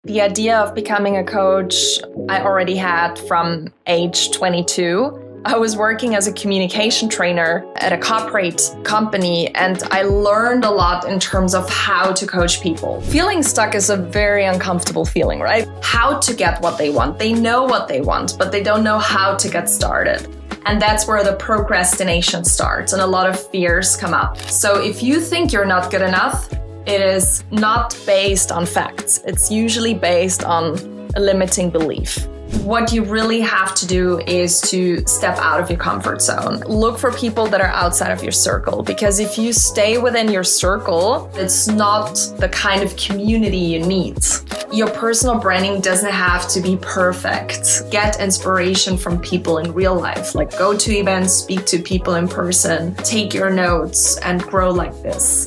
The idea of becoming a coach I already had from age 22. I was working as a communication trainer at a corporate company, and I learned a lot in terms of how to coach people. Feeling stuck is a very uncomfortable feeling, right? How to get what they want. They know what they want, but they don't know how to get started. And that's where the procrastination starts and a lot of fears come up. So if you think you're not good enough, it is not based on facts. It's usually based on a limiting belief. What you really have to do is to step out of your comfort zone. Look for people that are outside of your circle, because if you stay within your circle, it's not the kind of community you need. Your personal branding doesn't have to be perfect. Get inspiration from people in real life, like go to events, speak to people in person, take your notes, and grow like this.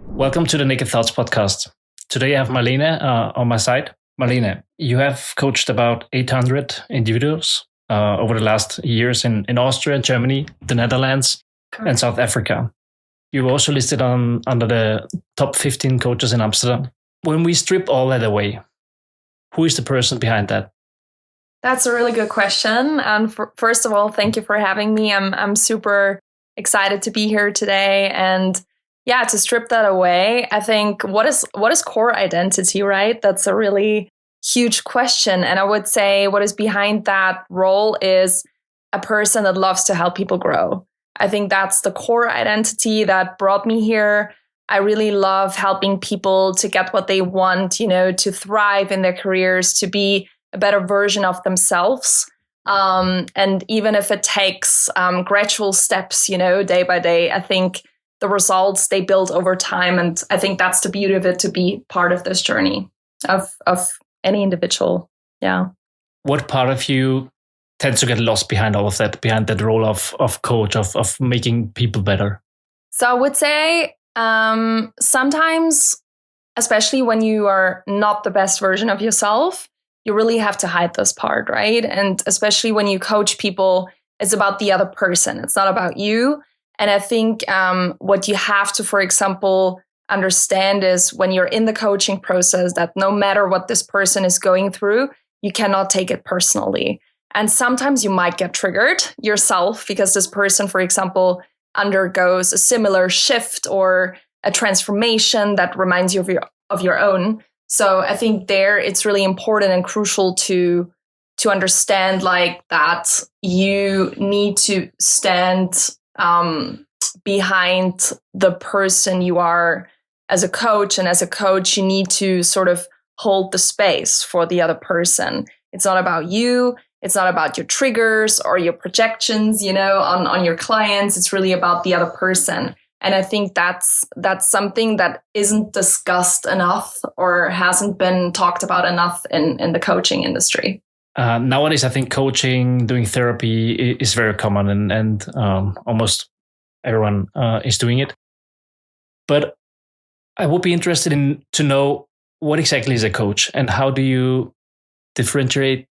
Welcome to the Naked Thoughts podcast. Today I have Marlene on my side. Marlene, you have coached about 800 individuals over the last years in Austria, Germany, the Netherlands, and South Africa. You were also listed under the top 15 coaches in Amsterdam. When we strip all that away, who is the person behind that? That's a really good question. And first of all, thank you for having me. I'm super excited to be here today. And yeah, to strip that away, I think what is core identity, right? That's a really huge question. And I would say what is behind that role is a person that loves to help people grow. I think that's the core identity that brought me here. I really love helping people to get what they want, to thrive in their careers, to be a better version of themselves. And even if it takes gradual steps, day by day, I think the results they build over time. And I think that's the beauty of it, to be part of this journey of any individual. Yeah. What part of you tends to get lost behind all of that, behind that role of coach, of making people better? So I would say sometimes, especially when you are not the best version of yourself, you really have to hide this part, right? And especially when you coach people, it's about the other person. It's not about you. And I think what you have to, for example, understand is when you're in the coaching process that no matter what this person is going through, you cannot take it personally. And sometimes you might get triggered yourself because this person, for example, undergoes a similar shift or a transformation that reminds you of your own. So I think there it's really important and crucial to understand like that you need to stand behind the person you are as a coach. And as a coach, you need to sort of hold the space for the other person. It's not about you. It's not about your triggers or your projections, on your clients. It's really about the other person. And I think that's something that isn't discussed enough or hasn't been talked about enough in the coaching industry. Nowadays, I think coaching, doing therapy is very common and almost everyone is doing it. But I would be interested to know what exactly is a coach and how do you differentiate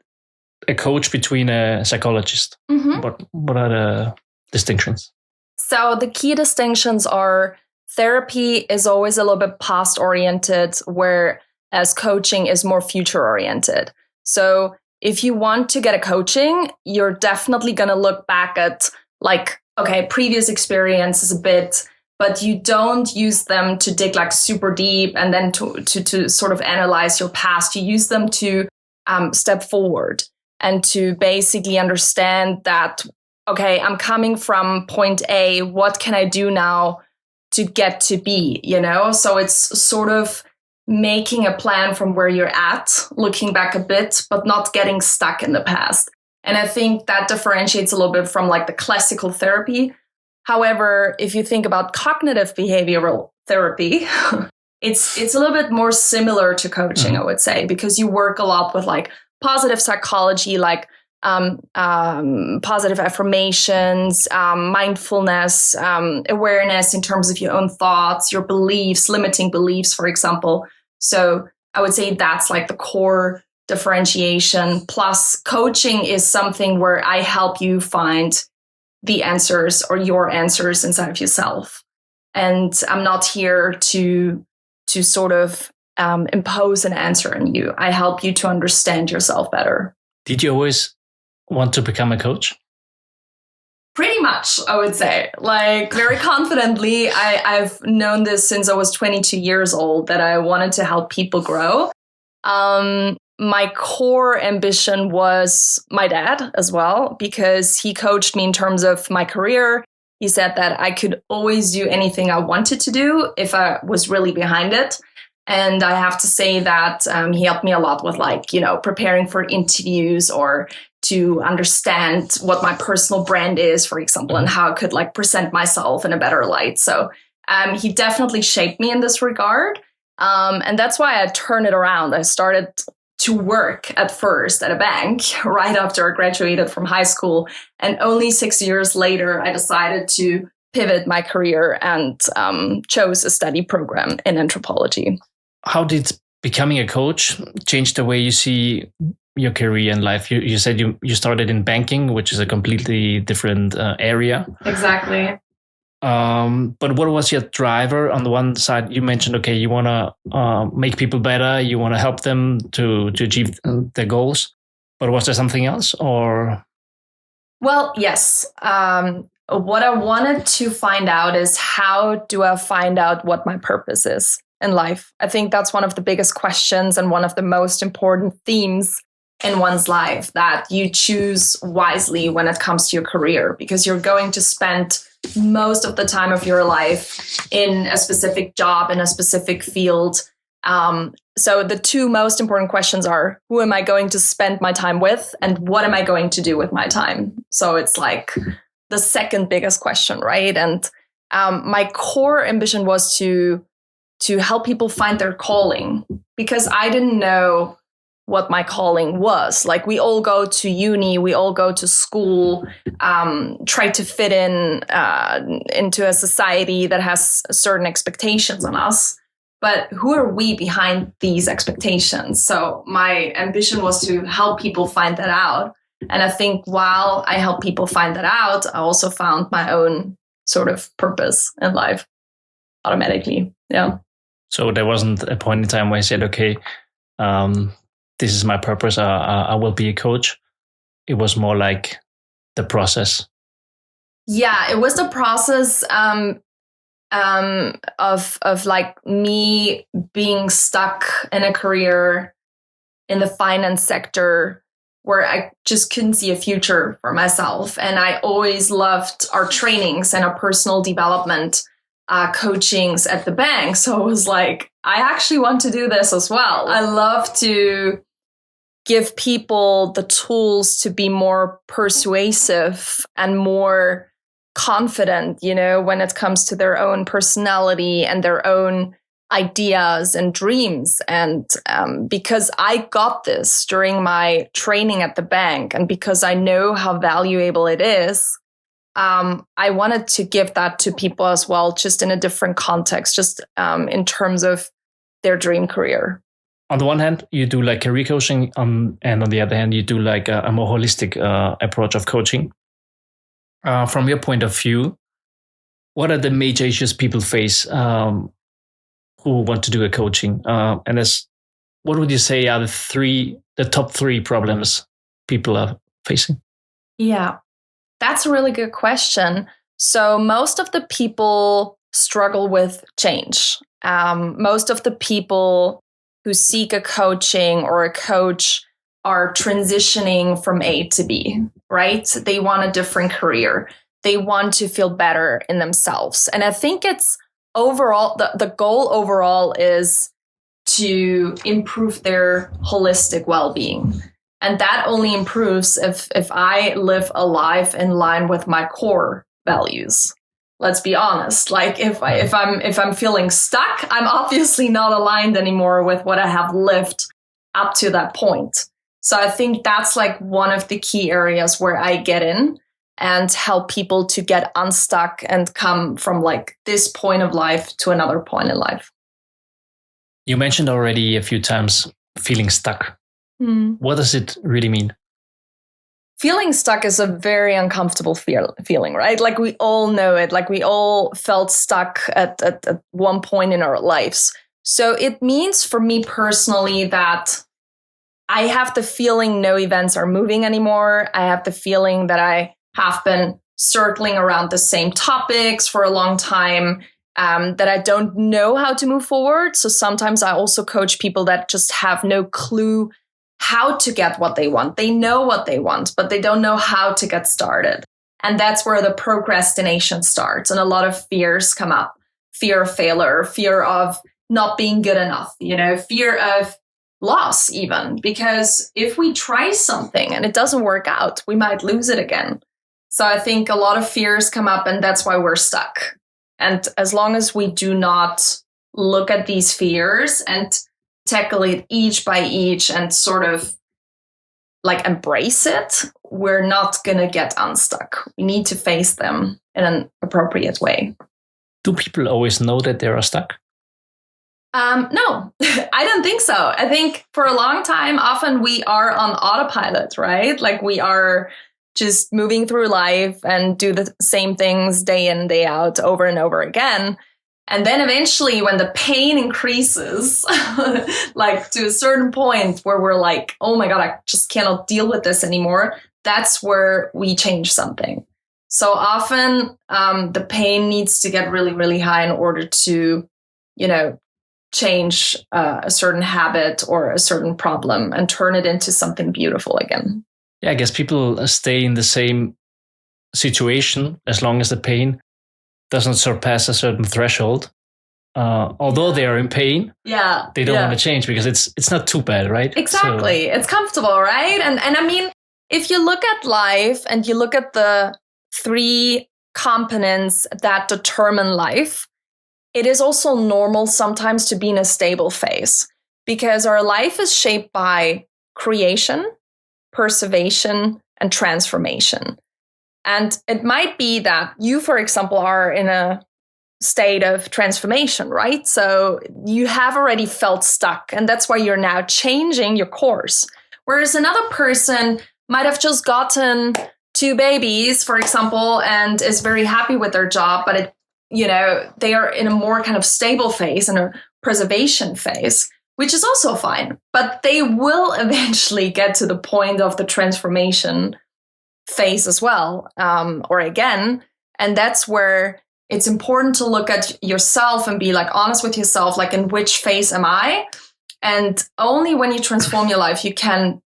a coach between a psychologist? Mm-hmm. What are the distinctions? So the key distinctions are therapy is always a little bit past oriented, whereas coaching is more future oriented. So if you want to get a coaching, you're definitely going to look back at previous experiences a bit, but you don't use them to dig super deep and then to sort of analyze your past. You use them to step forward and to basically understand that, okay, I'm coming from point A. What can I do now to get to B? So it's sort of making a plan from where you're at, looking back a bit, but not getting stuck in the past. And I think that differentiates a little bit from the classical therapy. However, if you think about cognitive behavioral therapy, it's a little bit more similar to coaching, I would say, because you work a lot with positive psychology, positive affirmations, mindfulness, awareness in terms of your own thoughts, your beliefs, limiting beliefs, for example. So I would say that's the core differentiation. Plus, coaching is something where I help you find the answers or your answers inside of yourself. And I'm not here to sort of impose an answer on you. I help you to understand yourself better. Did you always want to become a coach? Pretty much, I would say. Like, very confidently, I've known this since I was 22 years old, that I wanted to help people grow. My core ambition was my dad as well, because he coached me in terms of my career. He said that I could always do anything I wanted to do if I was really behind it. And I have to say that he helped me a lot with, like, preparing for interviews or to understand what my personal brand is, for example, and how I could like present myself in a better light. So he definitely shaped me in this regard. And that's why I turned it around. I started to work at first at a bank right after I graduated from high school. And only 6 years later, I decided to pivot my career and chose a study program in anthropology. How did becoming a coach change the way you see your career and life? You said you started in banking, which is a completely different area. Exactly. But what was your driver? On the one side, you mentioned, okay, you want to make people better. You want to help them to achieve their goals. But was there something else, or? Well, yes. What I wanted to find out is, how do I find out what my purpose is in life? I think that's one of the biggest questions and one of the most important themes in one's life, that you choose wisely when it comes to your career, because you're going to spend most of the time of your life in a specific job, in a specific field. So the two most important questions are, who am I going to spend my time with, and what am I going to do with my time? So it's like the second biggest question, right? And my core ambition was to help people find their calling, because I didn't know what my calling was. Like, we all go to uni, we all go to school, try to fit into a society that has certain expectations on us. But who are we behind these expectations? So my ambition was to help people find that out. And I think while I help people find that out, I also found my own sort of purpose in life automatically. Yeah. So there wasn't a point in time where I said, okay, this is my purpose. I will be a coach. It was more like the process. Yeah, it was the process of like me being stuck in a career in the finance sector where I just couldn't see a future for myself. And I always loved our trainings and our personal development coachings at the bank. So it was like, I actually want to do this as well. I love to give people the tools to be more persuasive and more confident, when it comes to their own personality and their own ideas and dreams. And because I got this during my training at the bank, and because I know how valuable it is, I wanted to give that to people as well, just in a different context, just in terms of their dream career. On the one hand, you do like career coaching, and on the other hand, you do like a more holistic approach of coaching. From your point of view, what are the major issues people face who want to do a coaching? And what would you say are the top three problems people are facing? Yeah, that's a really good question. So most of the people struggle with change. Most of the people who seek a coaching or a coach are transitioning from A to B, right? They want a different career. They want to feel better in themselves. And I think it's overall, the goal overall is to improve their holistic well-being. And that only improves if I live a life in line with my core values. Let's be honest. Like if I'm feeling stuck, I'm obviously not aligned anymore with what I have lived up to that point. So I think that's like one of the key areas where I get in and help people to get unstuck and come from like this point of life to another point in life. You mentioned already a few times feeling stuck. What does it really mean? feeling stuck is a very uncomfortable feeling, right? Like we all know it. Like we all felt stuck at one point in our lives. So it means for me personally that I have the feeling no events are moving anymore. I have the feeling that I have been circling around the same topics for a long time, that I don't know how to move forward. So sometimes I also coach people that just have no clue how to get what they want. They know what they want, but they don't know how to get started. And that's where the procrastination starts. And a lot of fears come up. Fear of failure, fear of not being good enough, fear of loss even. Because if we try something and it doesn't work out, we might lose it again. So I think a lot of fears come up, and that's why we're stuck. And as long as we do not look at these fears and tackle it each by each and sort of like embrace it, we're not going to get unstuck. We need to face them in an appropriate way. Do people always know that they are stuck? No, I don't think so. I think for a long time, often we are on autopilot, right? Like we are just moving through life and do the same things day in, day out, over and over again. And then eventually when the pain increases, like to a certain point where we're like, oh my God, I just cannot deal with this anymore. That's where we change something. So often the pain needs to get really, really high in order to, change a certain habit or a certain problem and turn it into something beautiful again. Yeah, I guess people stay in the same situation as long as the pain doesn't surpass a certain threshold. Although they are in pain, they don't want to change because it's not too bad, right? Exactly. So, it's comfortable, right? And I mean, if you look at life and you look at the 3 components that determine life, it is also normal sometimes to be in a stable phase because our life is shaped by creation, preservation, and transformation. And it might be that you, for example, are in a state of transformation, right? So you have already felt stuck, and that's why you're now changing your course. Whereas another person might have just gotten 2 babies, for example, and is very happy with their job, but they are in a more kind of stable phase, in a preservation phase, which is also fine. But they will eventually get to the point of the transformation phase as well, or again. And that's where it's important to look at yourself and be like honest with yourself, like in which phase am I? And only when you transform your life, you can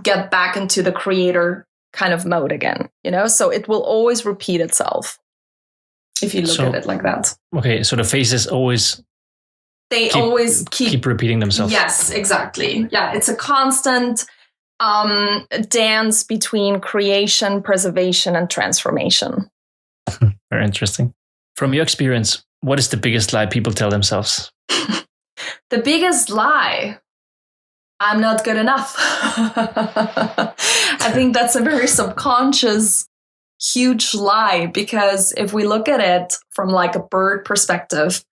get back into the creator kind of mode again, so it will always repeat itself if you look at it like that. Okay, so the phases always always keep repeating themselves. Yes, exactly. Yeah, it's a constant dance between creation, preservation, and transformation. Very interesting. From your experience, what is the biggest lie people tell themselves? The biggest lie? I'm not good enough. I think that's a very subconscious, huge lie, because if we look at it from like a bird perspective,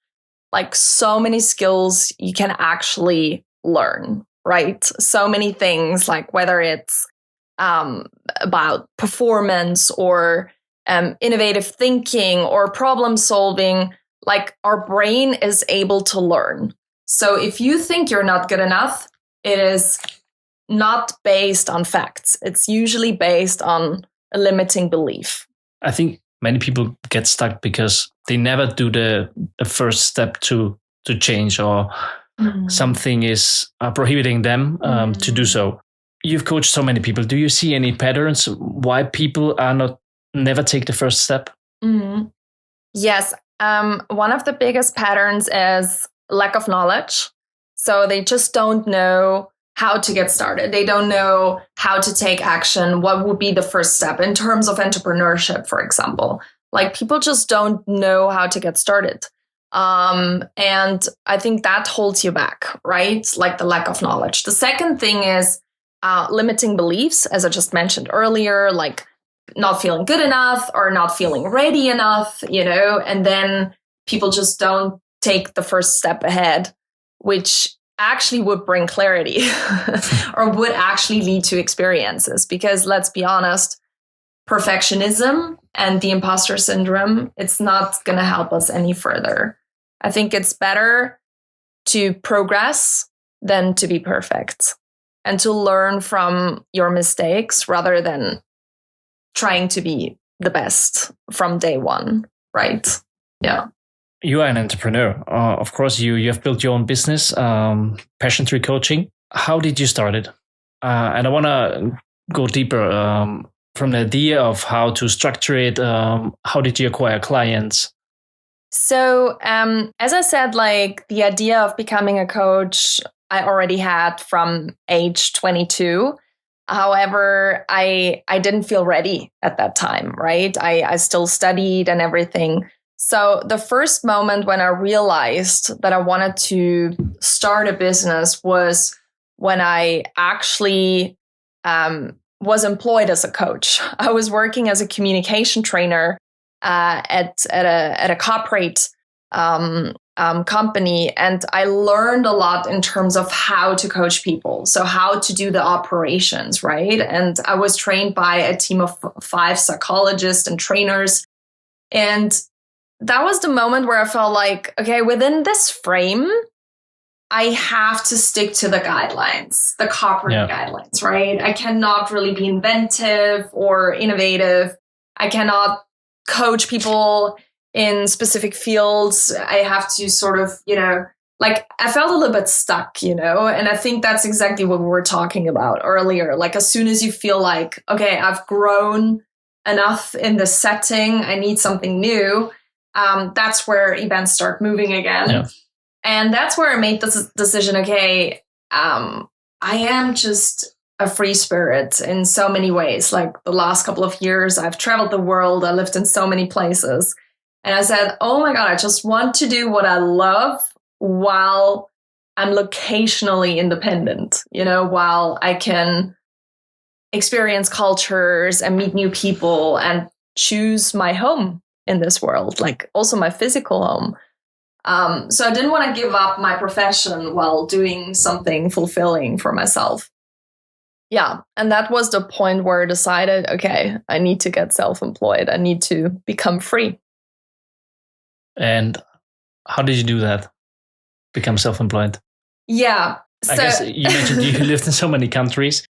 like so many skills you can actually learn, right? So many things, like whether it's about performance or innovative thinking or problem solving, like our brain is able to learn. So if you think you're not good enough, it is not based on facts. It's usually based on a limiting belief. I think many people get stuck because they never do the first step to change, or something is prohibiting them to do so. You've coached so many people. Do you see any patterns why people are never take the first step? Yes. One of the biggest patterns is lack of knowledge. So they just don't know how to get started. They don't know how to take action. What would be the first step in terms of entrepreneurship, for example? Like people just don't know how to get started. And I think that holds you back, right? Like the lack of knowledge. The second thing is limiting beliefs, as I just mentioned earlier, like not feeling good enough or not feeling ready enough, and then people just don't take the first step ahead, which actually would bring clarity or would actually lead to experiences. Because let's be honest, perfectionism and the imposter syndrome, it's not going to help us any further. I think it's better to progress than to be perfect and to learn from your mistakes rather than trying to be the best from day one, right? Yeah. You are an entrepreneur. Of course, you have built your own business, Passion Tree Coaching. How did you start it? And I want to go deeper from the idea of how to structure it. How did you acquire clients? So, as I said, like the idea of becoming a coach, I already had from age 22. However, I didn't feel ready at that time, right? I still studied and everything. So the first moment when I realized that I wanted to start a business was when I actually was employed as a coach. I was working as a communication trainer at a corporate company, and I learned a lot in terms of how to coach people. So how to do the operations, right? And I was trained by a team of 5 psychologists and trainers. And that was the moment where I felt like, okay, within this frame, I have to stick to the guidelines, the corporate guidelines, right? I cannot really be inventive or innovative. I cannot coach people in specific fields. I have to sort of, like I felt a little bit stuck, and I think that's exactly what we were talking about earlier. Like as soon as you feel like, okay, I've grown enough in the setting, I need something new. That's where events start moving again. Yeah. And that's where I made this decision. Okay, I am just a free spirit in so many ways. Like the last couple of years, I've traveled the world. I lived in so many places. And I said, oh my God, I just want to do what I love while I'm locationally independent, while I can experience cultures and meet new people and choose my home in this world, like also my physical home. So I didn't want to give up my profession while doing something fulfilling for myself. Yeah. And that was the point where I decided, okay, I need to get self-employed. I need to become free. And how did you do that? Become self-employed? Yeah. I guess you mentioned you lived in so many countries.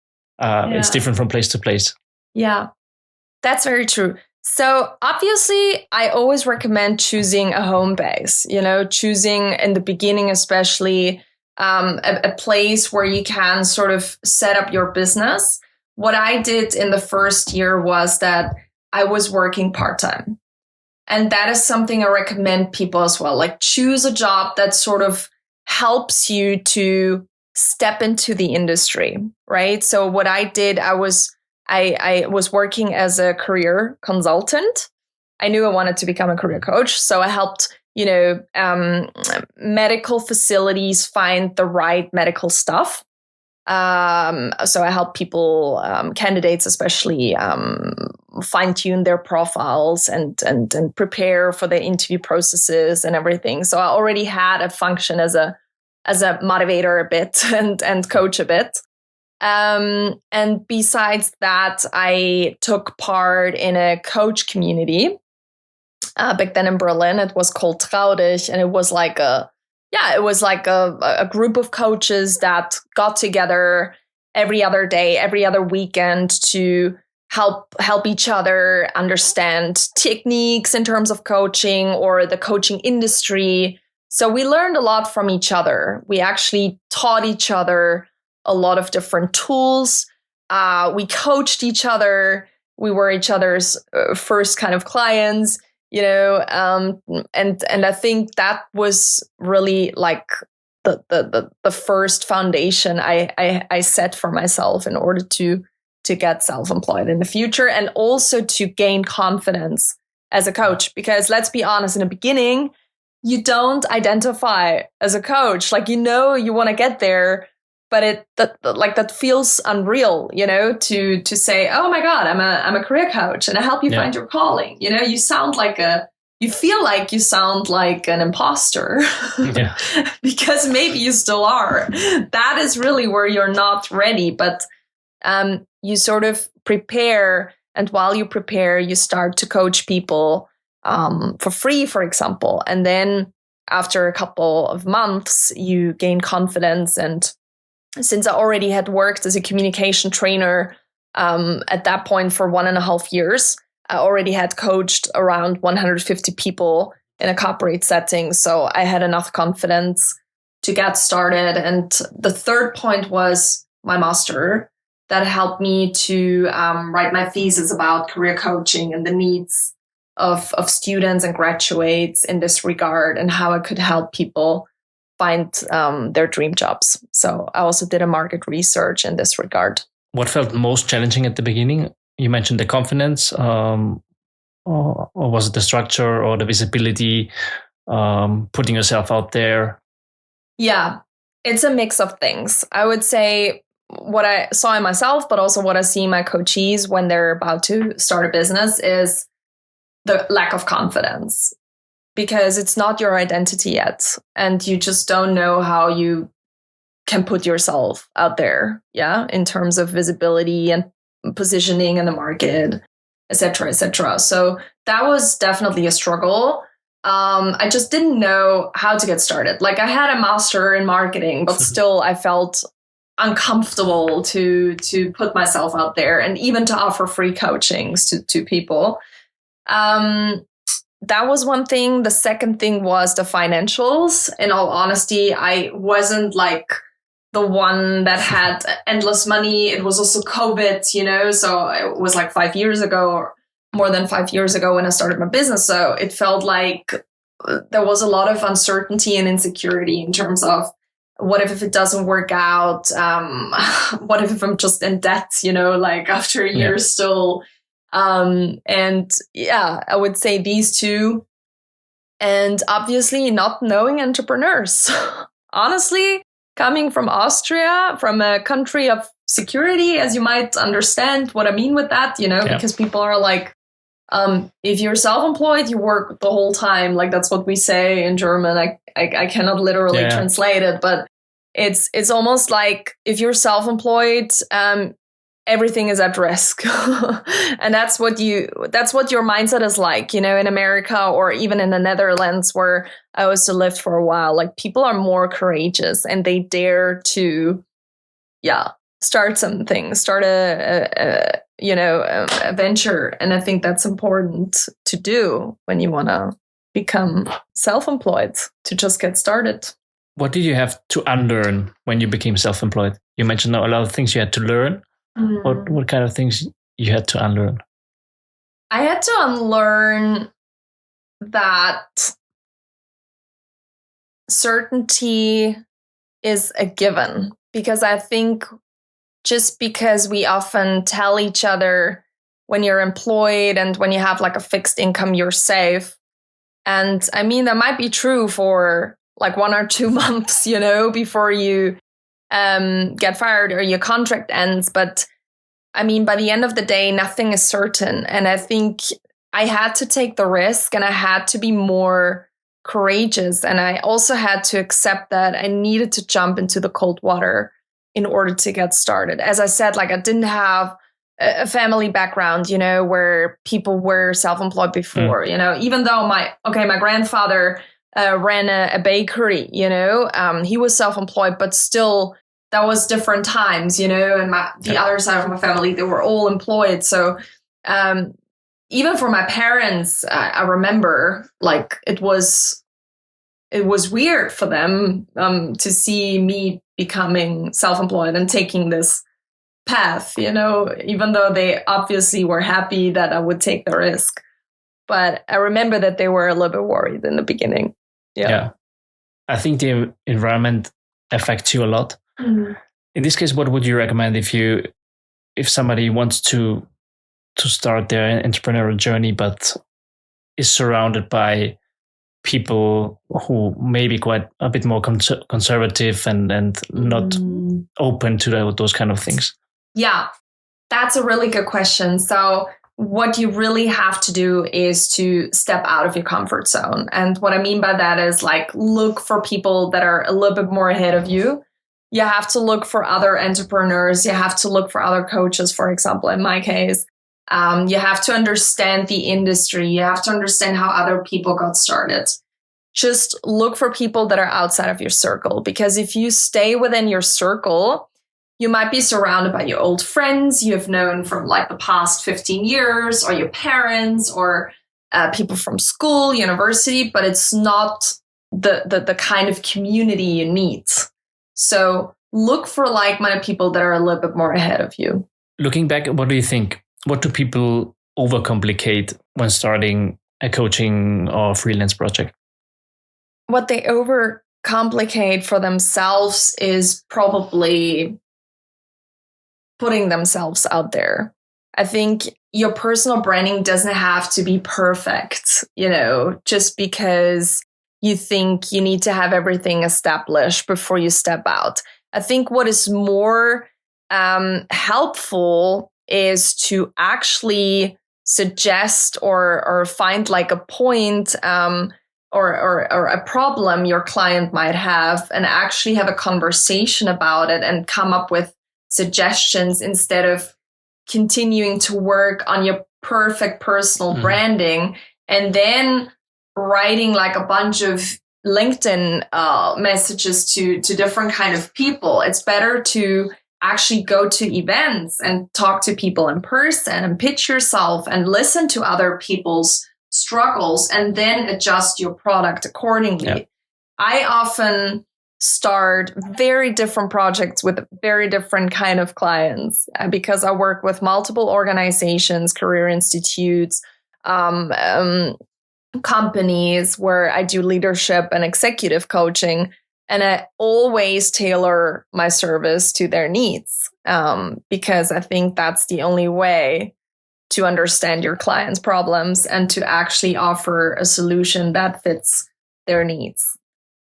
It's different from place to place. Yeah, that's very true. So obviously, I always recommend choosing a home base, choosing in the beginning, especially a place where you can sort of set up your business. What I did in the first year was that I was working part-time. And that is something I recommend people as well. Like choose a job that sort of helps you to step into the industry, right? So what I did, I was working as a career consultant. I knew I wanted to become a career coach. So I helped, medical facilities find the right medical stuff. So I help people, candidates especially, fine tune their profiles and prepare for the interview processes and everything. So I already had a function as a motivator a bit and coach a bit. And besides that, I took part in a coach community. Back then in Berlin, it was called Trau dich, and it was like a group of coaches that got together every other day, every other weekend to help each other understand techniques in terms of coaching or the coaching industry. So we learned a lot from each other. We actually taught each other a lot of different tools. We coached each other. We were each other's first kind of clients, and I think that was really like the first foundation I set for myself in order to get self-employed in the future, and also to gain confidence as a coach. Because let's be honest, in the beginning, you don't identify as a coach. Like, you want to get there, but that feels unreal, to say, oh my God, I'm a career coach and I help you find your calling. You sound like a you feel like you sound like an imposter because maybe you still are. That is really where you're not ready, but you sort of prepare. And while you prepare, you start to coach people for free, for example. And then after a couple of months, you gain confidence. And since I already had worked as a communication trainer at that point for 1.5 years, I already had coached around 150 people in a corporate setting. So I had enough confidence to get started. And the third point was my master that helped me to write my thesis about career coaching and the needs of students and graduates in this regard, and how I could help people find their dream jobs. So I also did a market research in this regard. What felt most challenging at the beginning? You mentioned the confidence, or was it the structure or the visibility, putting yourself out there? Yeah, it's a mix of things. I would say what I saw in myself, but also what I see in my coachees when they're about to start a business is the lack of confidence, because it's not your identity yet. And you just don't know how you can put yourself out there, in terms of visibility and positioning in the market, etc., etc. So that was definitely a struggle. I just didn't know how to get started. Like, I had a master in marketing, but still I felt uncomfortable to put myself out there and even to offer free coachings to people. That was one thing. The second thing was the financials. In all honesty, I wasn't like the one that had endless money. It was also COVID, so it was like 5 years ago, or more than 5 years ago, when I started my business. So it felt like there was a lot of uncertainty and insecurity in terms of, what if it doesn't work out? What if I'm just in debt, like after a year still? I would say these two. And obviously not knowing entrepreneurs. Honestly, coming from Austria, from a country of security, as you might understand what I mean with that, because people are like, if you're self-employed, you work the whole time. Like, that's what we say in German. I cannot literally translate it, but it's almost like if you're self-employed, everything is at risk. And that's what your mindset is like, in America or even in the Netherlands, where I also lived for a while. Like, people are more courageous and they dare to, start something, start a venture. And I think that's important to do when you want to become self-employed, to just get started. What did you have to unlearn when you became self-employed? You mentioned a lot of things you had to learn. What kind of things you had to unlearn? I had to unlearn that certainty is a given, because I think just because we often tell each other when you're employed and when you have like a fixed income, you're safe. And I mean, that might be true for like 1 or 2 months, before you get fired or your contract ends. But I mean, by the end of the day, nothing is certain. And I think I had to take the risk, and I had to be more courageous. And I also had to accept that I needed to jump into the cold water in order to get started. As I said, like, I didn't have a family background, where people were self-employed before, even though my grandfather ran a bakery, he was self-employed, but still that was different times, and the other side of my family, they were all employed. So even for my parents, I remember, like, it was weird for them to see me becoming self-employed and taking this path, even though they obviously were happy that I would take the risk. But I remember that they were a little bit worried in the beginning. Yeah. I think the environment affects you a lot. Mm-hmm. In this case, what would you recommend if somebody wants to start their entrepreneurial journey, but is surrounded by people who may be quite a bit more conservative and not open to those kind of things? Yeah, that's a really good question. So what you really have to do is to step out of your comfort zone. And what I mean by that is like, look for people that are a little bit more ahead of you. You have to look for other entrepreneurs. You have to look for other coaches, for example, in my case. You have to understand the industry. You have to understand how other people got started. Just look for people that are outside of your circle, because if you stay within your circle, you might be surrounded by your old friends you have known from like the past 15 years, or your parents, or people from school, university, but it's not the kind of community you need. So look for like-minded people that are a little bit more ahead of you. Looking back, what do you think? What do people overcomplicate when starting a coaching or freelance project? What they overcomplicate for themselves is probably putting themselves out there. I think your personal branding doesn't have to be perfect, just because you think you need to have everything established before you step out. I think what is more helpful is to actually suggest or find like a point or a problem your client might have, and actually have a conversation about it and come up with suggestions, instead of continuing to work on your perfect personal branding and then writing like a bunch of LinkedIn messages to different kind of people. It's better to actually go to events and talk to people in person and pitch yourself and listen to other people's struggles and then adjust your product accordingly. Yeah. I often start very different projects with very different kind of clients because I work with multiple organizations, career institutes, companies where I do leadership and executive coaching. And I always tailor my service to their needs because I think that's the only way to understand your clients' problems and to actually offer a solution that fits their needs.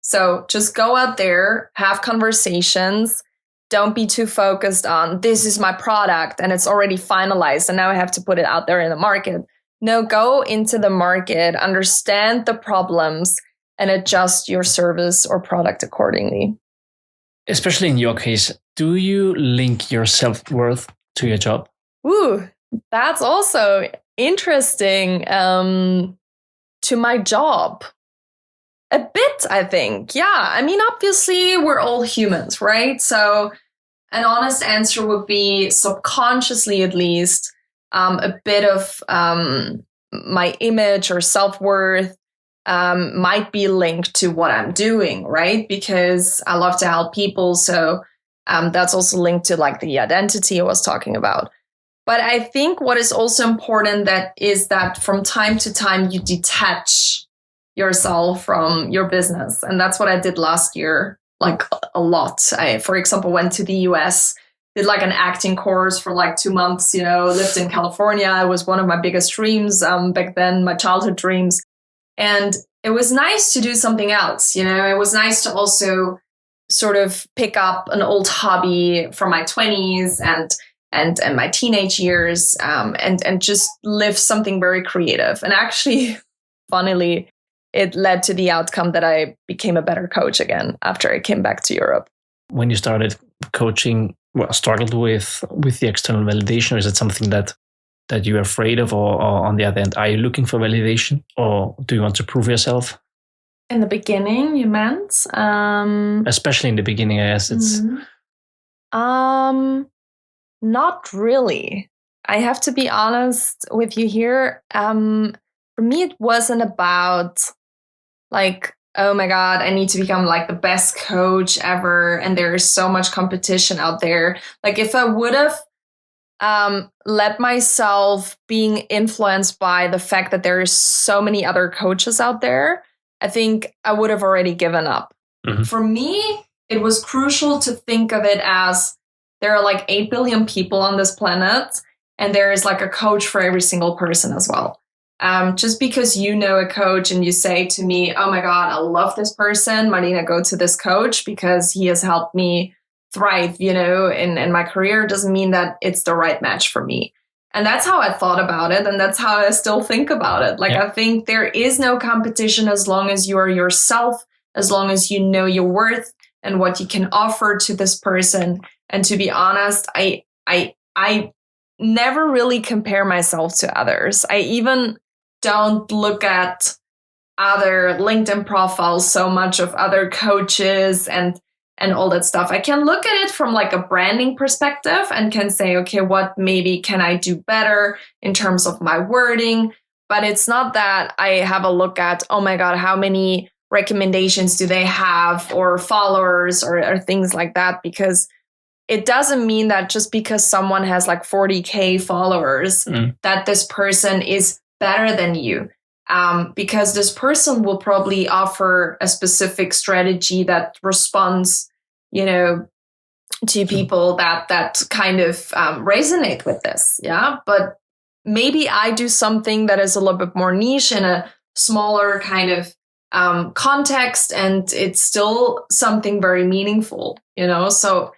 So just go out there, have conversations. Don't be too focused on this is my product and it's already finalized and now I have to put it out there in the market. No, go into the market, understand the problems, and adjust your service or product accordingly. Especially in your case, do you link your self-worth to your job? Ooh, that's also interesting. To my job. A bit, I think. Yeah. I mean, obviously, we're all humans, right? So an honest answer would be subconsciously, at least, a bit of my image or self-worth might be linked to what I'm doing, right? Because I love to help people. So that's also linked to like the identity I was talking about. But I think what is also important is that from time to time, you detach yourself from your business. And that's what I did last year, like a lot. I, for example, went to the US, did like an acting course for like 2 months, lived in California. It was one of my biggest dreams back then, my childhood dreams. And it was nice to do something else. It was nice to also sort of pick up an old hobby from my 20s and my teenage years and just live something very creative. And actually, funnily, it led to the outcome that I became a better coach again after I came back to Europe. When you started coaching, struggled with the external validation, or is it something that you're afraid of, or on the other end, are you looking for validation, or do you want to prove yourself? In the beginning, you meant? Especially in the beginning, I guess it's... Not really. I have to be honest with you here. For me, it wasn't about like, oh my God, I need to become like the best coach ever. And there is so much competition out there. Like if I would have let myself being influenced by the fact that there is so many other coaches out there, I think I would have already given up. Mm-hmm. For me, it was crucial to think of it as there are like 8 billion people on this planet, and there is like a coach for every single person as well. Just because you know a coach and you say to me, oh my God, I love this person, Marlene, go to this coach because he has helped me thrive, in my career, doesn't mean that it's the right match for me. And that's how I thought about it. And that's how I still think about it. Like, I think there is no competition as long as you are yourself, as long as you know your worth and what you can offer to this person. And to be honest, I never really compare myself to others. I even don't look at other LinkedIn profiles so much of other coaches and all that stuff. I can look at it from like a branding perspective and can say, okay, what maybe can I do better in terms of my wording? But it's not that I have a look at, oh my God, how many recommendations do they have or followers or things like that? Because it doesn't mean that just because someone has like 40K followers, that this person is better than you. Because this person will probably offer a specific strategy that responds, to people that kind of resonate with this. Yeah. But maybe I do something that is a little bit more niche in a smaller kind of context, and it's still something very meaningful, So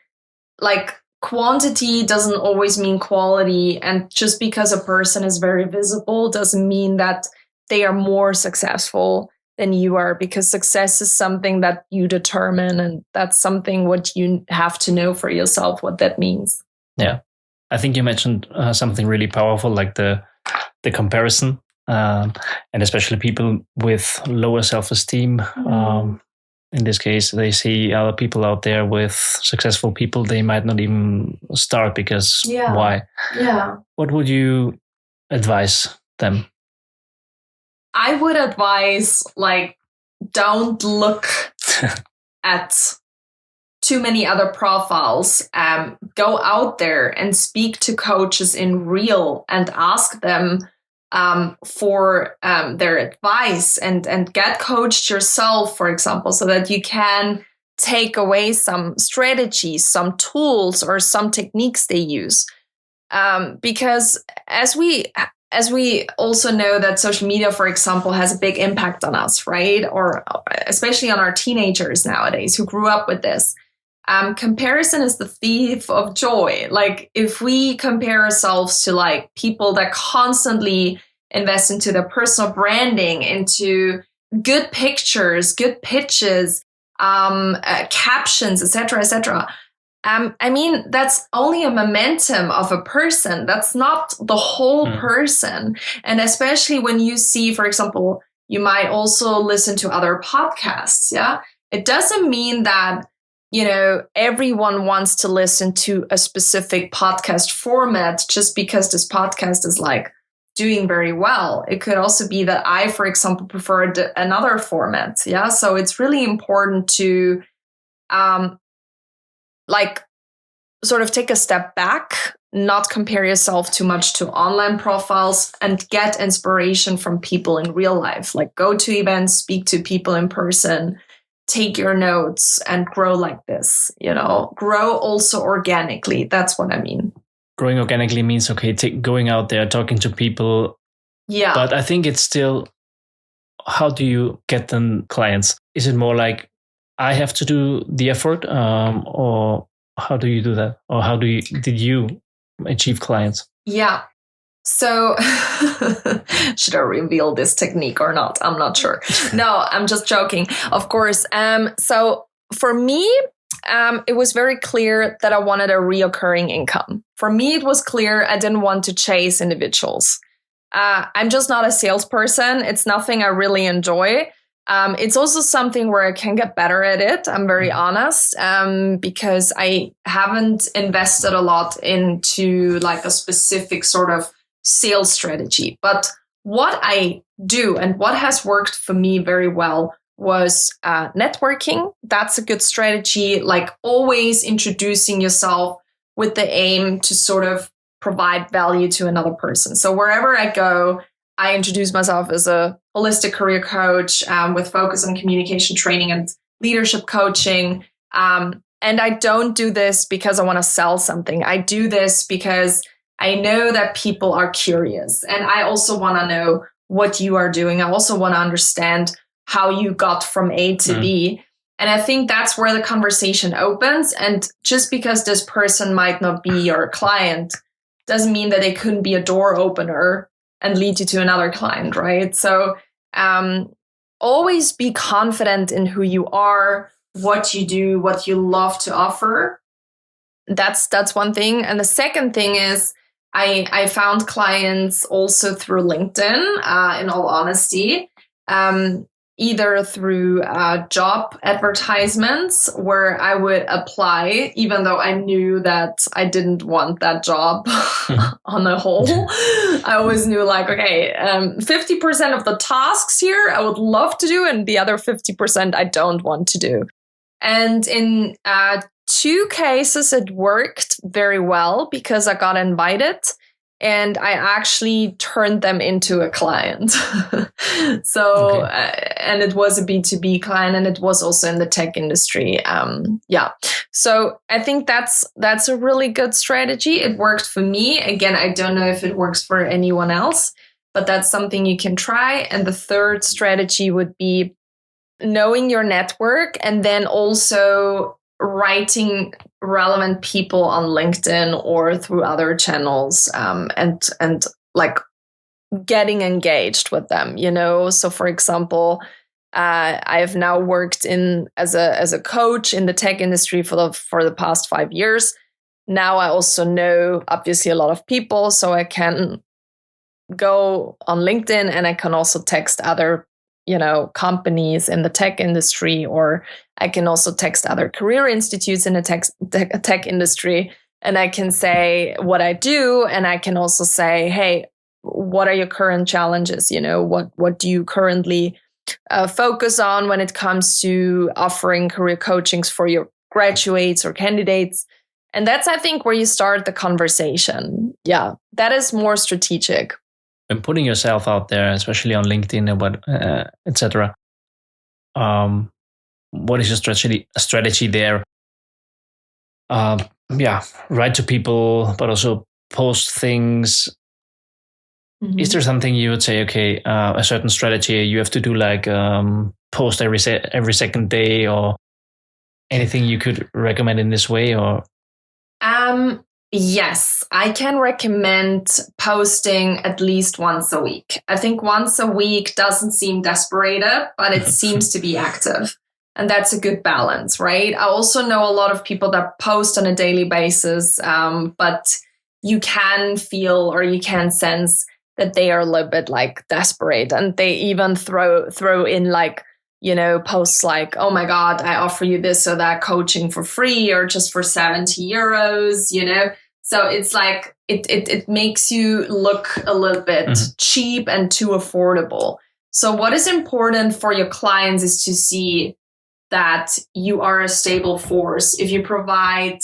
like quantity doesn't always mean quality. And just because a person is very visible doesn't mean that they are more successful than you are, because success is something that you determine, and that's something what you have to know for yourself what that means. Yeah, I think you mentioned something really powerful, like the comparison, and especially people with lower self-esteem. In this case, they see other people out there with successful people. They might not even start because why? Yeah. What would you advise them? I would advise, like, don't look at too many other profiles. Go out there and speak to coaches in real and ask them for their advice and get coached yourself, for example, so that you can take away some strategies, some tools, or some techniques they use. Because as we also know that social media, for example, has a big impact on us, right? Or especially on our teenagers nowadays who grew up with this. Comparison is the thief of joy. Like, if we compare ourselves to like people that constantly invest into their personal branding, into good pictures, good pitches, captions, etc., I mean, that's only a momentum of a person. That's not the whole person. And especially when you see, for example, you might also listen to other podcasts. Yeah. It doesn't mean that, everyone wants to listen to a specific podcast format just because this podcast is like doing very well. It could also be that I, for example, prefer another format. Yeah. So it's really important to, sort of take a step back, not compare yourself too much to online profiles, and get inspiration from people in real life. Like, go to events, speak to people in person, take your notes, and grow like this, grow also organically. That's what I mean. Growing organically means, going out there, talking to people. Yeah. But I think it's still, how do you get them clients? Is it more like I have to do the effort, or how do you do that? Or did you achieve clients? Yeah. So should I reveal this technique or not? I'm not sure. No, I'm just joking. Of course. So for me, it was very clear that I wanted a reoccurring income. For me, it was clear I didn't want to chase individuals. I'm just not a salesperson. It's nothing I really enjoy. It's also something where I can get better at it. I'm very honest, because I haven't invested a lot into like a specific sort of sales strategy. But what I do and what has worked for me very well was networking. That's a good strategy, like always introducing yourself with the aim to sort of provide value to another person. So wherever I go, I introduce myself as a holistic career coach with focus on communication training and leadership coaching. And I don't do this because I want to sell something. I do this because I know that people are curious. And I also want to know what you are doing. I also want to understand how you got from A to B. And I think that's where the conversation opens. And just because this person might not be your client doesn't mean that they couldn't be a door opener and lead you to another client, right? So always be confident in who you are, what you do, what you love to offer. That's one thing. And the second thing is I found clients also through LinkedIn, in all honesty, either through job advertisements where I would apply, even though I knew that I didn't want that job on the whole. I always knew like, okay, 50% of the tasks here I would love to do, and the other 50% I don't want to do. And in 2 cases, it worked very well because I got invited. And I actually turned them into a client. So, and it was a B2B client, and it was also in the tech industry. So I think that's a really good strategy. It worked for me. Again, I don't know if it works for anyone else, but that's something you can try. And the third strategy would be knowing your network, and then also writing relevant people on LinkedIn or through other channels, and like getting engaged with them, you know. So for example, I have now worked as a coach in the tech industry for the past 5 years. Now I also know obviously a lot of people, so I can go on LinkedIn and I can also text other, you know, companies in the tech industry, or I can also text other career institutes in the tech industry, and I can say what I do, and I can also say, hey, what are your current challenges? You know, what do you currently focus on when it comes to offering career coachings for your graduates or candidates? And that's, I think, where you start the conversation. Yeah, that is more strategic. And putting yourself out there, especially on LinkedIn and etc. What is your strategy there? Write to people, but also post things. Mm-hmm. Is there something you would say, okay, a certain strategy you have to do, like post every second day, or anything you could recommend in this way? Or yes, I can recommend posting at least once a week. I think once a week doesn't seem desperate, but it seems to be active. And that's a good balance, right? I also know a lot of people that post on a daily basis, but you can feel, or you can sense that they are a little bit like desperate, and they even throw in like, you know, posts like, oh my God, I offer you this or that coaching for free or just for 70 euros, you know? So it's like, it makes you look a little bit cheap and too affordable. So what is important for your clients is to see that you are a stable force. If you provide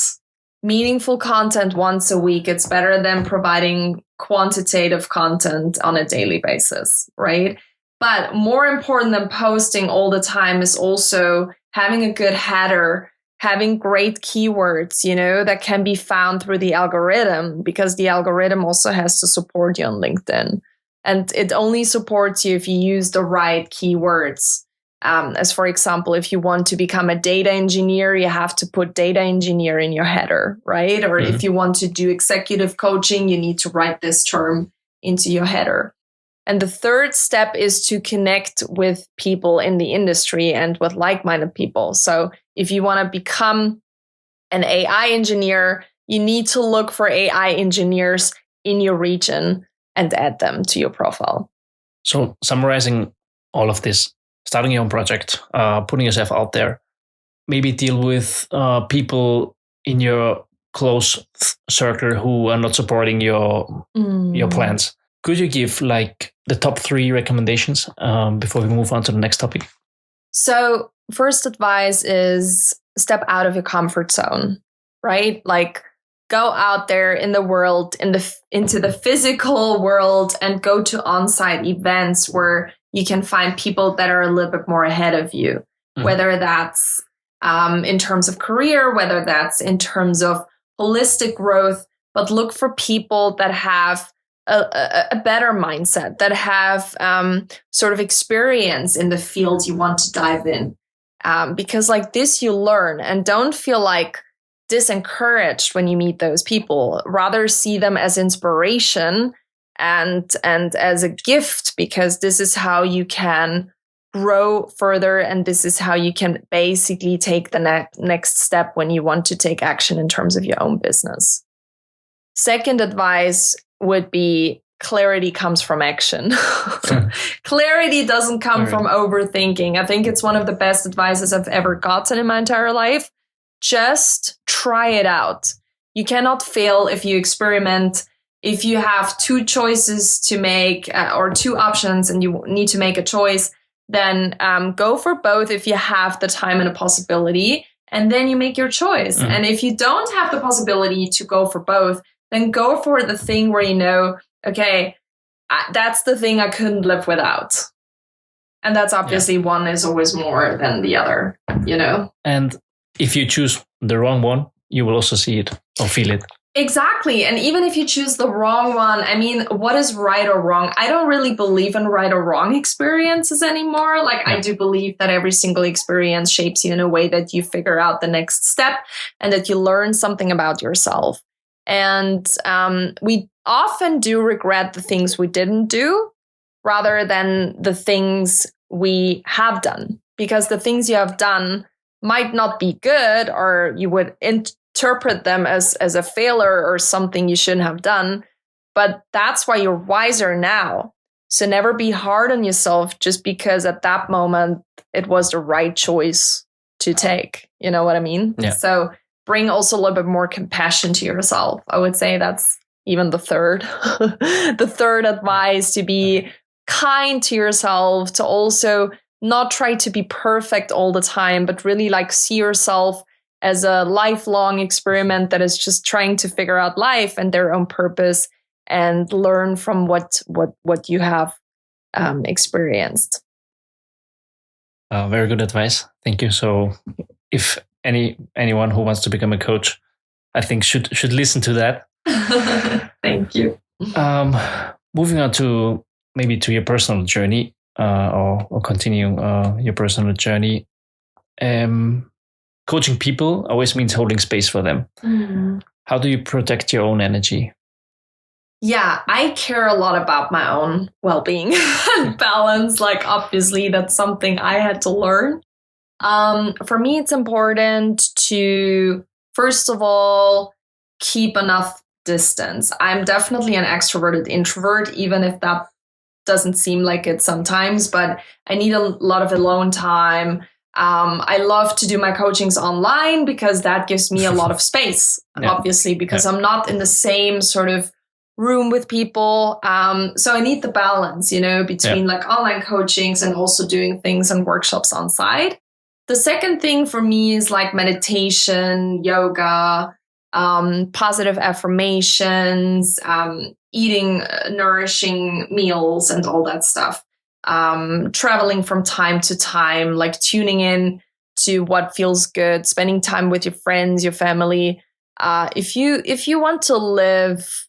meaningful content once a week, it's better than providing quantitative content on a daily basis, right? But more important than posting all the time is also having a good header, having great keywords, you know, that can be found through the algorithm, because the algorithm also has to support you on LinkedIn. And it only supports you if you use the right keywords. As for example, if you want to become a data engineer, you have to put data engineer in your header, right? Or if you want to do executive coaching, you need to write this term into your header. And the third step is to connect with people in the industry and with like-minded people. So if you want to become an AI engineer, you need to look for AI engineers in your region and add them to your profile. So summarizing all of this, starting your own project, putting yourself out there, maybe deal with people in your close circle who are not supporting your plans. Could you give like the top 3 recommendations before we move on to the next topic? So first advice is step out of your comfort zone, right? Like go out there in the world, into the physical world, and go to on-site events where you can find people that are a little bit more ahead of you, whether that's in terms of career, whether that's in terms of holistic growth, but look for people that have a better mindset, that have sort of experience in the field you want to dive in. Because like this, you learn, and don't feel like disencouraged when you meet those people. Rather see them as inspiration and as a gift, because this is how you can grow further, and this is how you can basically take the next step when you want to take action in terms of your own business. Second advice would be clarity comes from action. Clarity doesn't come from overthinking. I think it's one of the best advices I've ever gotten in my entire life. Just try it out. You cannot fail if you experiment. If you have two choices to make or two options and you need to make a choice, then go for both if you have the time and a possibility, and then you make your choice. Mm-hmm. And if you don't have the possibility to go for both, then go for the thing where you know, okay, that's the thing I couldn't live without. And that's obviously one is always more than the other, you know? And if you choose the wrong one, you will also see it or feel it. Exactly. And even if you choose the wrong one, I mean, what is right or wrong? I don't really believe in right or wrong experiences anymore. Like, I do believe that every single experience shapes you in a way that you figure out the next step and that you learn something about yourself. And we often do regret the things we didn't do rather than the things we have done, because the things you have done might not be good, or you would interpret them as a failure or something you shouldn't have done. But that's why you're wiser now. So never be hard on yourself just because at that moment it was the right choice to take. You know what I mean? Yeah. So bring also a little bit more compassion to yourself. I would say that's even the third. The third advice, to be kind to yourself, to also not try to be perfect all the time, but really like see yourself as a lifelong experiment that is just trying to figure out life and their own purpose, and learn from what you have experienced. Very good advice. Thank you. So if anyone who wants to become a coach, I think should listen to that. Thank you. Moving on to maybe to your personal journey, or continue your personal journey. Coaching people always means holding space for them. Mm-hmm. How do you protect your own energy? Yeah, I care a lot about my own well-being and balance. Like, obviously, that's something I had to learn. For me, it's important to, first of all, keep enough distance. I'm definitely an extroverted introvert, even if that doesn't seem like it sometimes, but I need a lot of alone time. I love to do my coachings online because that gives me a lot of space, obviously, because I'm not in the same sort of room with people. So I need the balance, between like online coachings and also doing things and workshops on site. The second thing for me is like meditation, yoga, positive affirmations, eating nourishing meals and all that stuff. Traveling from time to time, like tuning in to what feels good, spending time with your friends, your family. If you want to live,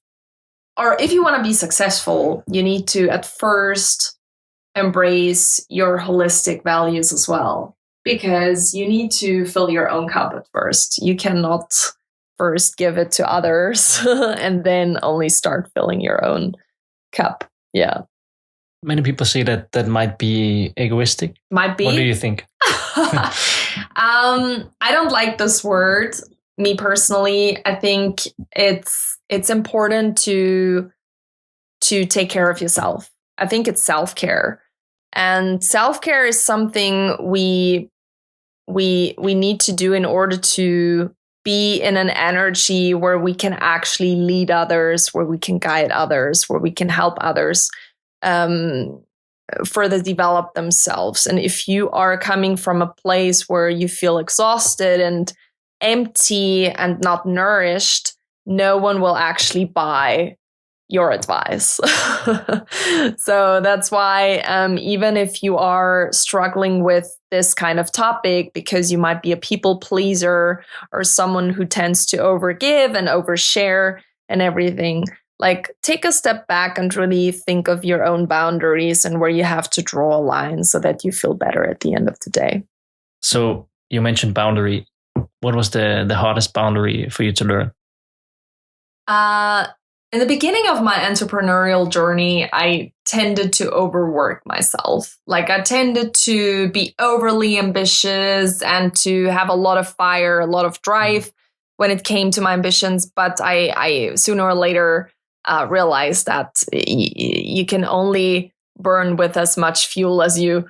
or if you want to be successful, you need to at first embrace your holistic values as well, because you need to fill your own cup at first. You cannot first give it to others and then only start filling your own cup. Yeah. Many people say that might be egoistic. Might be. What do you think? I don't like this word. Me personally, I think it's important to take care of yourself. I think it's self-care. And self-care is something we need to do in order to be in an energy where we can actually lead others, where we can guide others, where we can help others further develop themselves. And if you are coming from a place where you feel exhausted and empty and not nourished, no one will actually buy your advice. So that's why even if you are struggling with this kind of topic, because you might be a people pleaser or someone who tends to overgive and overshare and everything, like, take a step back and really think of your own boundaries and where you have to draw a line so that you feel better at the end of the day. So you mentioned boundary. What was the hardest boundary for you to learn? In the beginning of my entrepreneurial journey, I tended to overwork myself. Like I tended to be overly ambitious and to have a lot of fire, a lot of drive when it came to my ambitions. But I sooner or later realized that you can only burn with as much fuel as you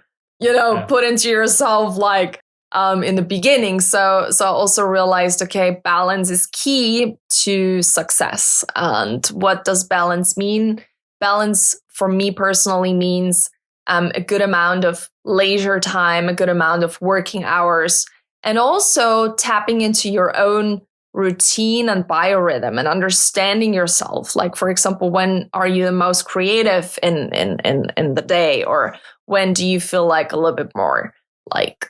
put into yourself, like in the beginning. So I also realized, okay, balance is key to success. And what does balance mean? Balance for me personally means a good amount of leisure time, a good amount of working hours, and also tapping into your own routine and biorhythm and understanding yourself. Like, for example, when are you the most creative in the day? Or when do you feel like a little bit more like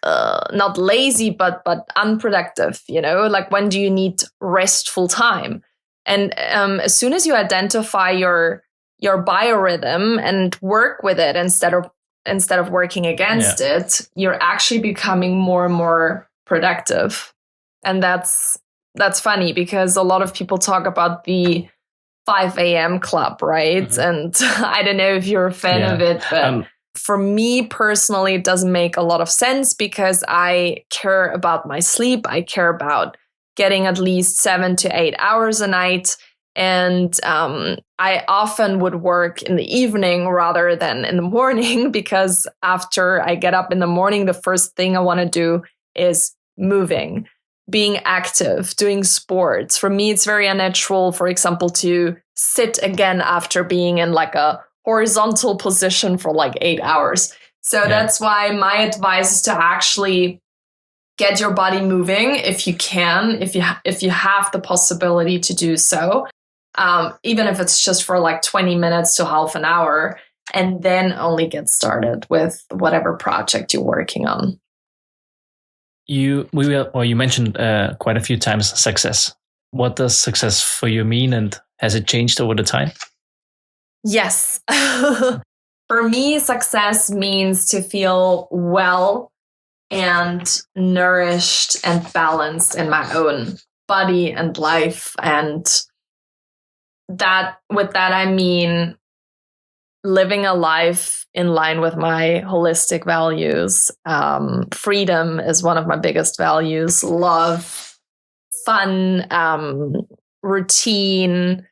not lazy, but unproductive, like when do you need restful time? And as soon as you identify your biorhythm and work with it instead of working against it, you're actually becoming more and more productive. And that's funny because a lot of people talk about the 5 a.m. club, right? Mm-hmm. And I don't know if you're a fan of it, but for me personally, it doesn't make a lot of sense because I care about my sleep. I care about getting at least 7 to 8 hours a night. And I often would work in the evening rather than in the morning because after I get up in the morning, the first thing I want to do is moving, being active, doing sports. For me, it's very unnatural, for example, to sit again after being in like a horizontal position for like 8 hours. So that's why my advice is to actually get your body moving if you can, if you have the possibility to do so, even if it's just for like 20 minutes to half an hour, and then only get started with whatever project you're working on. You mentioned quite a few times success. What does success for you mean, and has it changed over the time? Yes. For me, success means to feel well and nourished and balanced in my own body and life. And with that, I mean living a life in line with my holistic values. Freedom is one of my biggest values. Love, fun, routine,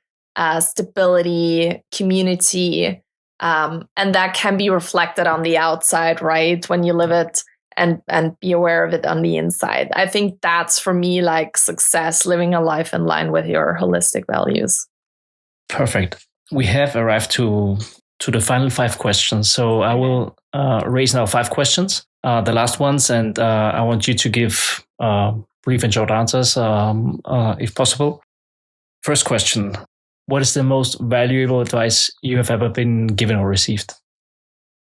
stability, community, and that can be reflected on the outside, right? When you live it and be aware of it on the inside. I think that's for me like success, living a life in line with your holistic values. Perfect. We have arrived to the final 5 questions. So I will raise now 5 questions, the last ones, and I want you to give brief and short answers if possible. First question. What is the most valuable advice you have ever been given or received?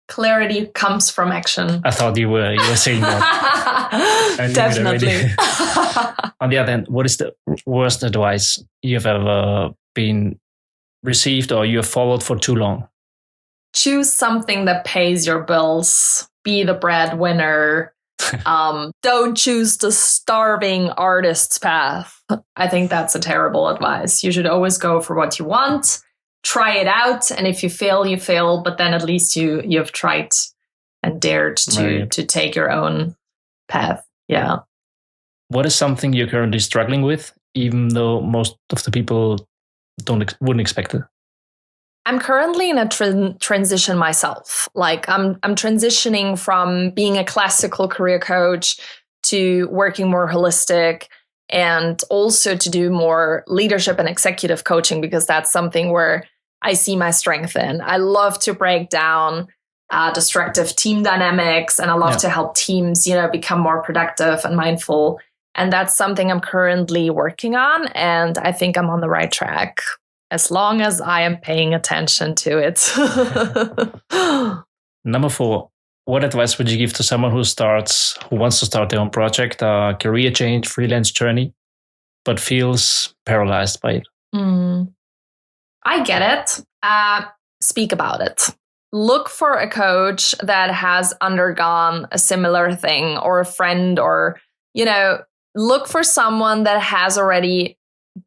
Clarity comes from action. I thought you were saying that. Definitely. On the other hand, what is the worst advice you have ever been received or you have followed for too long? Choose something that pays your bills. Be the breadwinner. Don't choose the starving artist's path. I think that's a terrible advice. You should always go for what you want, try it out, and if you fail, you fail. But then at least you've tried and dared to take your own path. Yeah. What is something you're currently struggling with, even though most of the people wouldn't expect it? I'm currently in a transition myself. Like I'm transitioning from being a classical career coach to working more holistic and also to do more leadership and executive coaching because that's something where I see my strength in. I love to break down destructive team dynamics and I love to help teams, become more productive and mindful. And that's something I'm currently working on. And I think I'm on the right track. As long as I am paying attention to it. Number 4, what advice would you give to someone who wants to start their own project, a career change, freelance journey, but feels paralyzed by it? I get it. Speak about it. Look for a coach that has undergone a similar thing or a friend or, look for someone that has already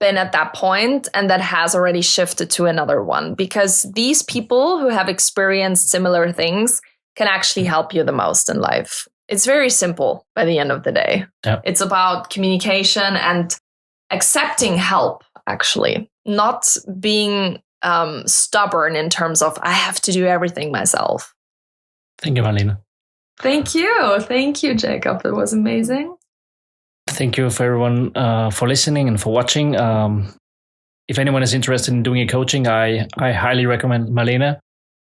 been at that point and that has already shifted to another one, because these people who have experienced similar things can actually help you the most in life. It's very simple by the end of the day. Yeah. It's about communication and accepting help, actually, not being stubborn in terms of I have to do everything myself. Thank you, Marlene. Thank you. Thank you, Jacob. It was amazing. Thank you for everyone for listening and for watching. If anyone is interested in doing a coaching, I highly recommend Marlene.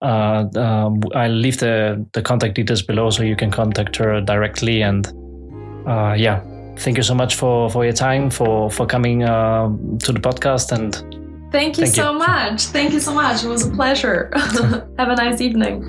I'll leave the contact details below so you can contact her directly. And thank you so much for your time, for coming to the podcast. And thank you so much. Thank you so much. It was a pleasure. Have a nice evening.